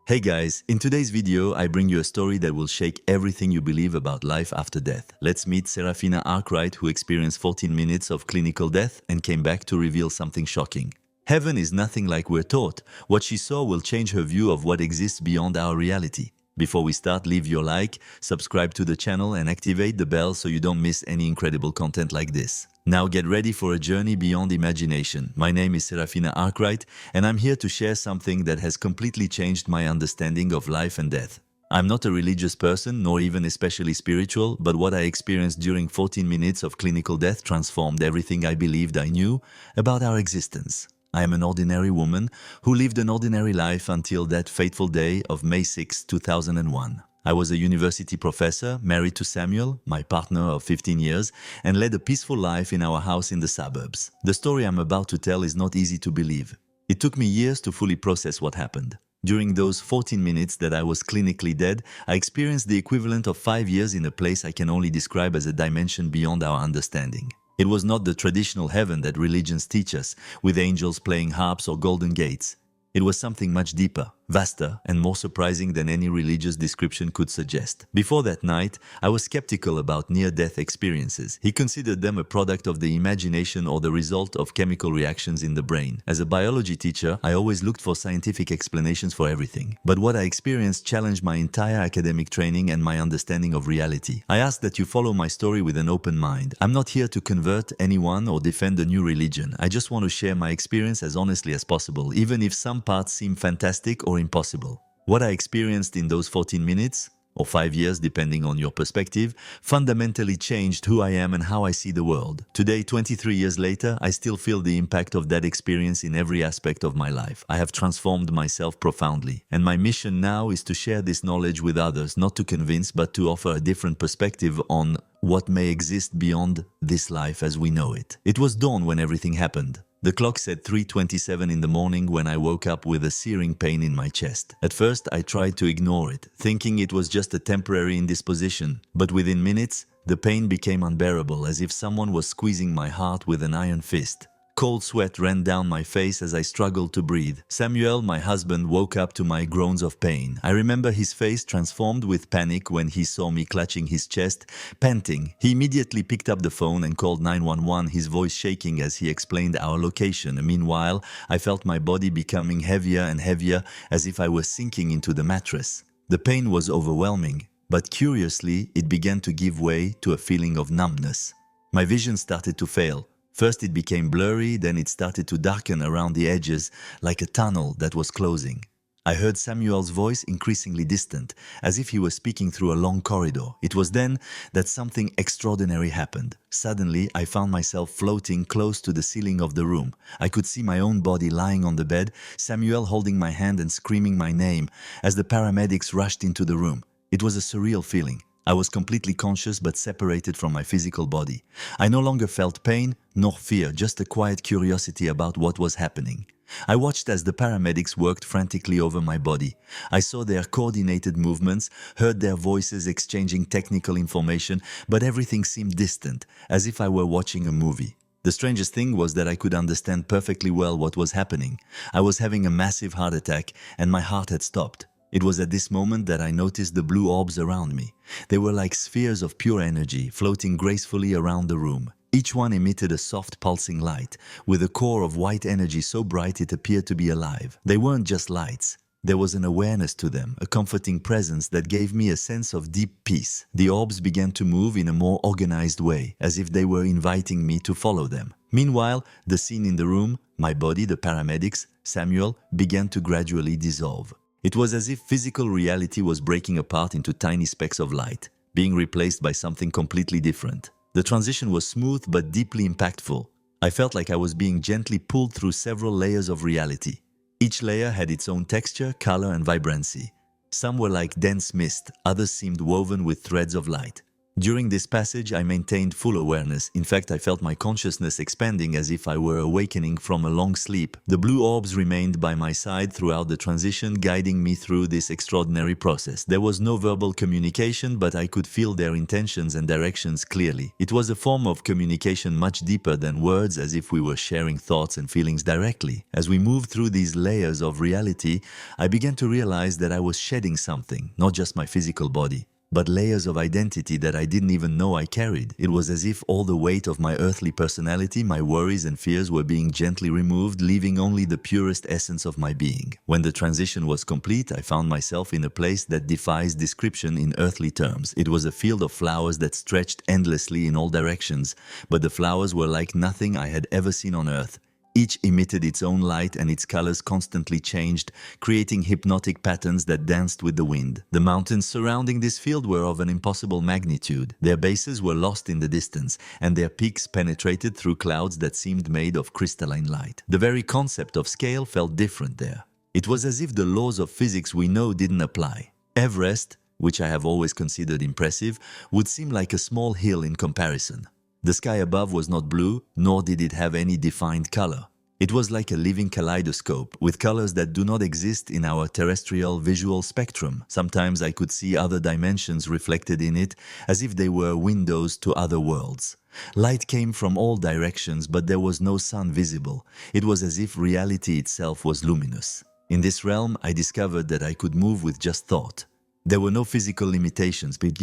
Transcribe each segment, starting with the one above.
Hey guys, in today's video, I bring you a story that will shake everything you believe about life after death. Let's meet Serafina Arkwright, who experienced 14 minutes of clinical death and came back to reveal something shocking. Heaven is nothing like we're taught. What she saw will change her view of what exists beyond our reality. Before we start, leave your like, subscribe to the channel and activate the bell so you don't miss any incredible content like this. Now get ready for a journey beyond imagination. My name is Serafina Arkwright and I'm here to share something that has completely changed my understanding of life and death. I'm not a religious person, nor even especially spiritual, but what I experienced during 14 minutes of clinical death transformed everything I believed I knew about our existence. I am an ordinary woman who lived an ordinary life until that fateful day of May 6, 2001. I was a university professor, married to Samuel, my partner of 15 years, and led a peaceful life in our house in the suburbs. The story I'm about to tell is not easy to believe. It took me years to fully process what happened. During those 14 minutes that I was clinically dead, I experienced the equivalent of 5 years in a place I can only describe as a dimension beyond our understanding. It was not the traditional heaven that religions teach us, with angels playing harps or golden gates. It was something much deeper, vaster, and more surprising than any religious description could suggest. Before that night, I was skeptical about near-death experiences. He considered them a product of the imagination or the result of chemical reactions in the brain. As a biology teacher, I always looked for scientific explanations for everything. But what I experienced challenged my entire academic training and my understanding of reality. I ask that you follow my story with an open mind. I'm not here to convert anyone or defend a new religion. I just want to share my experience as honestly as possible, even if some parts seem fantastic or impossible. What I experienced in those 14 minutes, or 5 years depending on your perspective, fundamentally changed who I am and how I see the world. Today, 23 years later, I still feel the impact of that experience in every aspect of my life. I have transformed myself profoundly, and my mission now is to share this knowledge with others, not to convince, but to offer a different perspective on what may exist beyond this life as we know it. It was dawn when everything happened. The clock said 3:27 in the morning when I woke up with a searing pain in my chest. At first, I tried to ignore it, thinking it was just a temporary indisposition. But within minutes, the pain became unbearable, as if someone was squeezing my heart with an iron fist. Cold sweat ran down my face as I struggled to breathe. Samuel, my husband, woke up to my groans of pain. I remember his face transformed with panic when he saw me clutching his chest, panting. He immediately picked up the phone and called 911, his voice shaking as he explained our location. Meanwhile, I felt my body becoming heavier and heavier, as if I was sinking into the mattress. The pain was overwhelming, but curiously, it began to give way to a feeling of numbness. My vision started to fail. First it became blurry, then it started to darken around the edges like a tunnel that was closing. I heard Samuel's voice increasingly distant, as if he was speaking through a long corridor. It was then that something extraordinary happened. Suddenly, I found myself floating close to the ceiling of the room. I could see my own body lying on the bed, Samuel holding my hand and screaming my name as the paramedics rushed into the room. It was a surreal feeling. I was completely conscious but separated from my physical body. I no longer felt pain nor fear, just a quiet curiosity about what was happening. I watched as the paramedics worked frantically over my body. I saw their coordinated movements, heard their voices exchanging technical information, but everything seemed distant, as if I were watching a movie. The strangest thing was that I could understand perfectly well what was happening. I was having a massive heart attack and my heart had stopped. It was at this moment that I noticed the blue orbs around me. They were like spheres of pure energy floating gracefully around the room. Each one emitted a soft pulsing light, with a core of white energy so bright it appeared to be alive. They weren't just lights. There was an awareness to them, a comforting presence that gave me a sense of deep peace. The orbs began to move in a more organized way, as if they were inviting me to follow them. Meanwhile, the scene in the room, my body, the paramedics, Samuel, began to gradually dissolve. It was as if physical reality was breaking apart into tiny specks of light, being replaced by something completely different. The transition was smooth but deeply impactful. I felt like I was being gently pulled through several layers of reality. Each layer had its own texture, color, and vibrancy. Some were like dense mist, others seemed woven with threads of light. During this passage, I maintained full awareness. In fact, I felt my consciousness expanding as if I were awakening from a long sleep. The blue orbs remained by my side throughout the transition, guiding me through this extraordinary process. There was no verbal communication, but I could feel their intentions and directions clearly. It was a form of communication much deeper than words, as if we were sharing thoughts and feelings directly. As we moved through these layers of reality, I began to realize that I was shedding something, not just my physical body, but layers of identity that I didn't even know I carried. It was as if all the weight of my earthly personality, my worries and fears were being gently removed, leaving only the purest essence of my being. When the transition was complete, I found myself in a place that defies description in earthly terms. It was a field of flowers that stretched endlessly in all directions, but the flowers were like nothing I had ever seen on earth. Each emitted its own light and its colors constantly changed, creating hypnotic patterns that danced with the wind. The mountains surrounding this field were of an impossible magnitude. Their bases were lost in the distance, and their peaks penetrated through clouds that seemed made of crystalline light. The very concept of scale felt different there. It was as if the laws of physics we know didn't apply. Everest, which I have always considered impressive, would seem like a small hill in comparison. The sky above was not blue, nor did it have any defined color. It was like a living kaleidoscope, with colors that do not exist in our terrestrial visual spectrum. Sometimes I could see other dimensions reflected in it, as if they were windows to other worlds. Light came from all directions, but there was no sun visible. It was as if reality itself was luminous. In this realm, I discovered that I could move with just thought. There were no physical limitations, but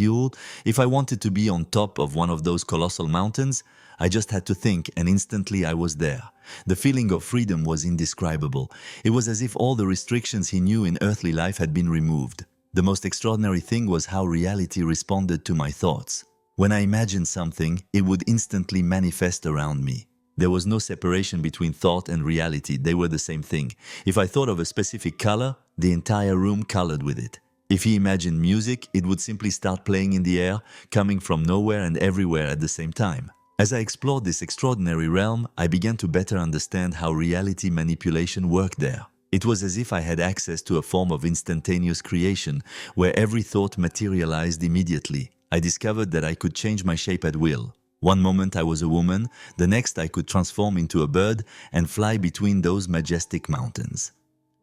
if I wanted to be on top of one of those colossal mountains, I just had to think, and instantly I was there. The feeling of freedom was indescribable. It was as if all the restrictions he knew in earthly life had been removed. The most extraordinary thing was how reality responded to my thoughts. When I imagined something, it would instantly manifest around me. There was no separation between thought and reality. They were the same thing. If I thought of a specific color, the entire room colored with it. If he imagined music, it would simply start playing in the air, coming from nowhere and everywhere at the same time. As I explored this extraordinary realm, I began to better understand how reality manipulation worked there. It was as if I had access to a form of instantaneous creation, where every thought materialized immediately. I discovered that I could change my shape at will. One moment I was a woman, the next I could transform into a bird and fly between those majestic mountains.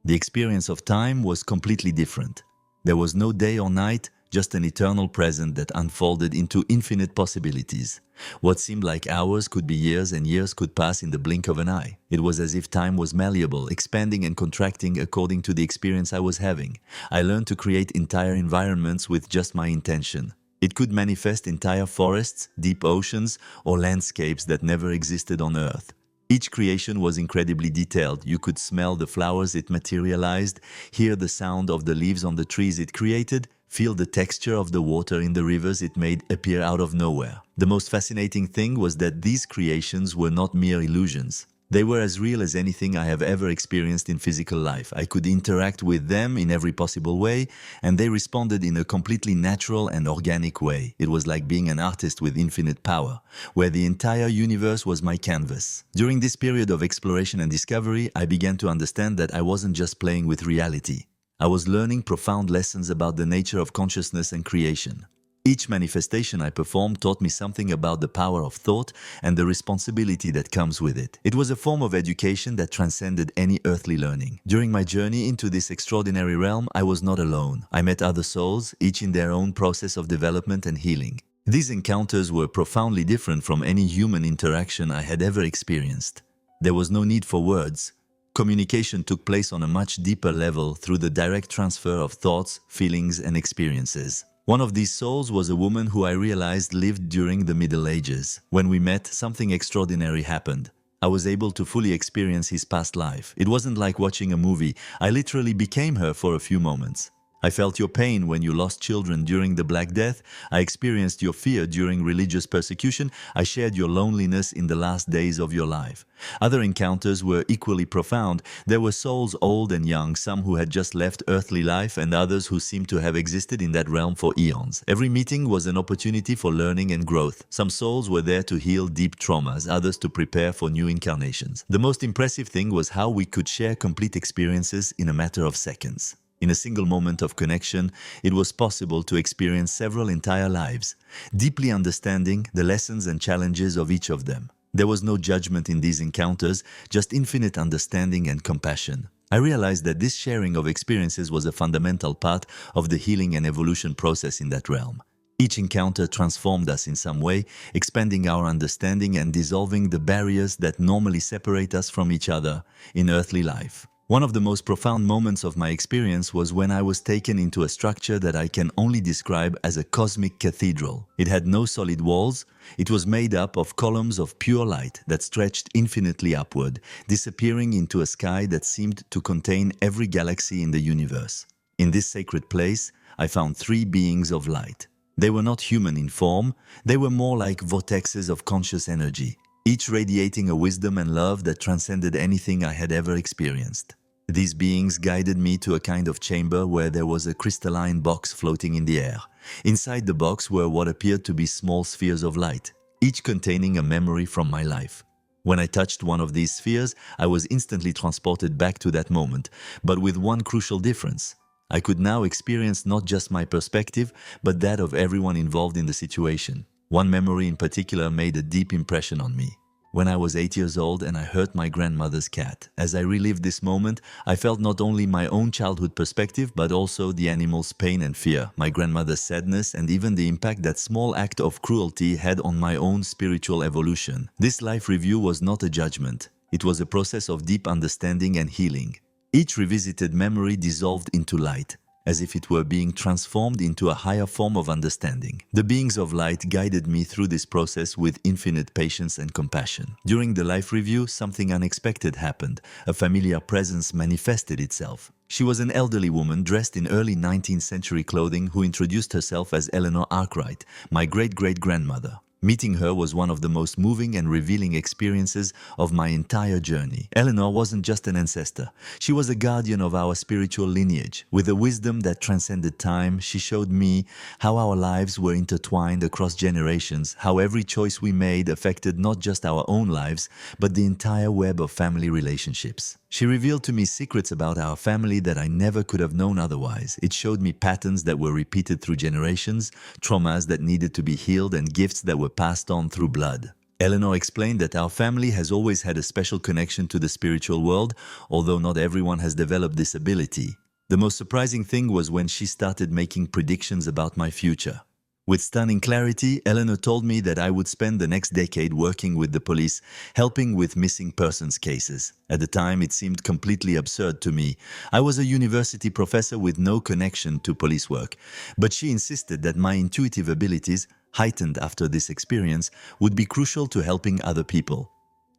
The experience of time was completely different. There was no day or night, just an eternal present that unfolded into infinite possibilities. What seemed like hours could be years, and years could pass in the blink of an eye. It was as if time was malleable, expanding and contracting according to the experience I was having. I learned to create entire environments with just my intention. It could manifest entire forests, deep oceans, or landscapes that never existed on Earth. Each creation was incredibly detailed. You could smell the flowers it materialized, hear the sound of the leaves on the trees it created, feel the texture of the water in the rivers it made appear out of nowhere. The most fascinating thing was that these creations were not mere illusions. They were as real as anything I have ever experienced in physical life. I could interact with them in every possible way, and they responded in a completely natural and organic way. It was like being an artist with infinite power, where the entire universe was my canvas. During this period of exploration and discovery, I began to understand that I wasn't just playing with reality. I was learning profound lessons about the nature of consciousness and creation. Each manifestation I performed taught me something about the power of thought and the responsibility that comes with it. It was a form of education that transcended any earthly learning. During my journey into this extraordinary realm, I was not alone. I met other souls, each in their own process of development and healing. These encounters were profoundly different from any human interaction I had ever experienced. There was no need for words. Communication took place on a much deeper level through the direct transfer of thoughts, feelings, and experiences. One of these souls was a woman who I realized lived during the Middle Ages. When we met, something extraordinary happened. I was able to fully experience his past life. It wasn't like watching a movie. I literally became her for a few moments. I felt your pain when you lost children during the Black Death. I experienced your fear during religious persecution. I shared your loneliness in the last days of your life. Other encounters were equally profound. There were souls old and young, some who had just left earthly life and others who seemed to have existed in that realm for eons. Every meeting was an opportunity for learning and growth. Some souls were there to heal deep traumas, others to prepare for new incarnations. The most impressive thing was how we could share complete experiences in a matter of seconds. In a single moment of connection, it was possible to experience several entire lives, deeply understanding the lessons and challenges of each of them. There was no judgment in these encounters, just infinite understanding and compassion. I realized that this sharing of experiences was a fundamental part of the healing and evolution process in that realm. Each encounter transformed us in some way, expanding our understanding and dissolving the barriers that normally separate us from each other in earthly life. One of the most profound moments of my experience was when I was taken into a structure that I can only describe as a cosmic cathedral. It had no solid walls. It was made up of columns of pure light that stretched infinitely upward, disappearing into a sky that seemed to contain every galaxy in the universe. In this sacred place, I found three beings of light. They were not human in form. They were more like vortexes of conscious energy, each radiating a wisdom and love that transcended anything I had ever experienced. These beings guided me to a kind of chamber where there was a crystalline box floating in the air. Inside the box were what appeared to be small spheres of light, each containing a memory from my life. When I touched one of these spheres, I was instantly transported back to that moment, but with one crucial difference. I could now experience not just my perspective, but that of everyone involved in the situation. One memory in particular made a deep impression on me. When I was 8 years old and I hurt my grandmother's cat. As I relived this moment, I felt not only my own childhood perspective, but also the animal's pain and fear, my grandmother's sadness, and even the impact that small act of cruelty had on my own spiritual evolution. This life review was not a judgment. It was a process of deep understanding and healing. Each revisited memory dissolved into light, as if it were being transformed into a higher form of understanding. The beings of light guided me through this process with infinite patience and compassion. During the life review, something unexpected happened. A familiar presence manifested itself. She was an elderly woman dressed in early 19th century clothing who introduced herself as Eleanor Arkwright, my great-great-grandmother. Meeting her was one of the most moving and revealing experiences of my entire journey. Eleanor wasn't just an ancestor. She was a guardian of our spiritual lineage. With a wisdom that transcended time, she showed me how our lives were intertwined across generations, how every choice we made affected not just our own lives, but the entire web of family relationships. She revealed to me secrets about our family that I never could have known otherwise. It showed me patterns that were repeated through generations, traumas that needed to be healed, and gifts that were passed on through blood. Eleanor explained that our family has always had a special connection to the spiritual world, although not everyone has developed this ability. The most surprising thing was when she started making predictions about my future. With stunning clarity, Eleanor told me that I would spend the next decade working with the police, helping with missing persons cases. At the time, it seemed completely absurd to me. I was a university professor with no connection to police work, but she insisted that my intuitive abilities, heightened after this experience, would be crucial to helping other people.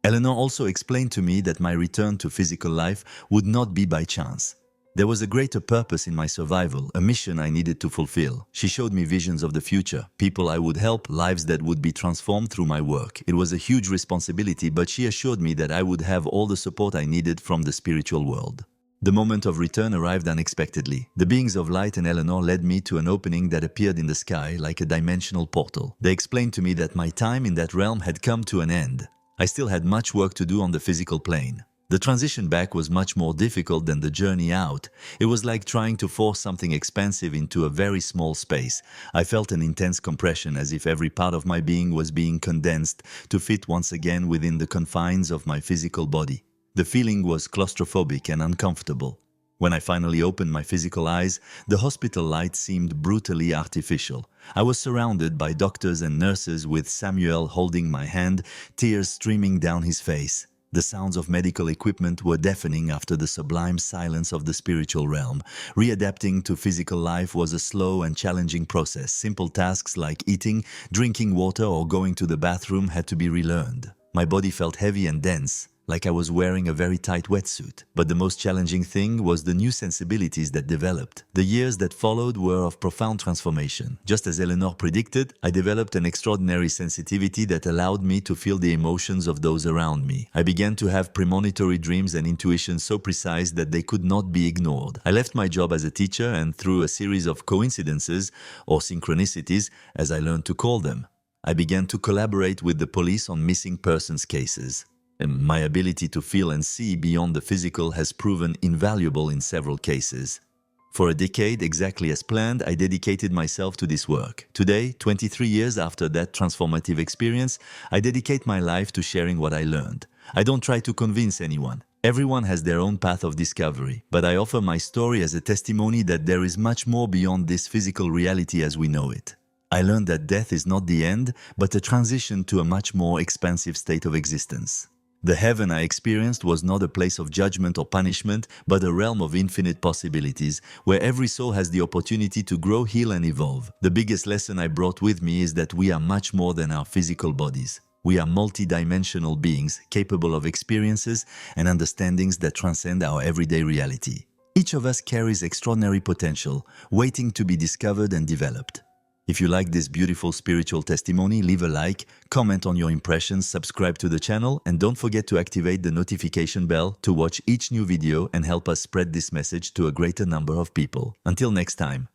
Eleanor also explained to me that my return to physical life would not be by chance. There was a greater purpose in my survival, a mission I needed to fulfill. She showed me visions of the future, people I would help, lives that would be transformed through my work. It was a huge responsibility, but she assured me that I would have all the support I needed from the spiritual world. The moment of return arrived unexpectedly. The beings of light and Eleanor led me to an opening that appeared in the sky like a dimensional portal. They explained to me that my time in that realm had come to an end. I still had much work to do on the physical plane. The transition back was much more difficult than the journey out. It was like trying to force something expansive into a very small space. I felt an intense compression, as if every part of my being was being condensed to fit once again within the confines of my physical body. The feeling was claustrophobic and uncomfortable. When I finally opened my physical eyes, the hospital light seemed brutally artificial. I was surrounded by doctors and nurses, with Samuel holding my hand, tears streaming down his face. The sounds of medical equipment were deafening after the sublime silence of the spiritual realm. Readapting to physical life was a slow and challenging process. Simple tasks like eating, drinking water, or going to the bathroom had to be relearned. My body felt heavy and dense, like I was wearing a very tight wetsuit. But the most challenging thing was the new sensibilities that developed. The years that followed were of profound transformation. Just as Eleanor predicted, I developed an extraordinary sensitivity that allowed me to feel the emotions of those around me. I began to have premonitory dreams and intuitions so precise that they could not be ignored. I left my job as a teacher, and through a series of coincidences, or synchronicities, as I learned to call them, I began to collaborate with the police on missing persons cases. My ability to feel and see beyond the physical has proven invaluable in several cases. For a decade, exactly as planned, I dedicated myself to this work. Today, 23 years after that transformative experience, I dedicate my life to sharing what I learned. I don't try to convince anyone. Everyone has their own path of discovery, but I offer my story as a testimony that there is much more beyond this physical reality as we know it. I learned that death is not the end, but a transition to a much more expansive state of existence. The heaven I experienced was not a place of judgment or punishment, but a realm of infinite possibilities, where every soul has the opportunity to grow, heal, and evolve. The biggest lesson I brought with me is that we are much more than our physical bodies. We are multidimensional beings, capable of experiences and understandings that transcend our everyday reality. Each of us carries extraordinary potential, waiting to be discovered and developed. If you like this beautiful spiritual testimony, leave a like, comment on your impressions, subscribe to the channel, and don't forget to activate the notification bell to watch each new video and help us spread this message to a greater number of people. Until next time.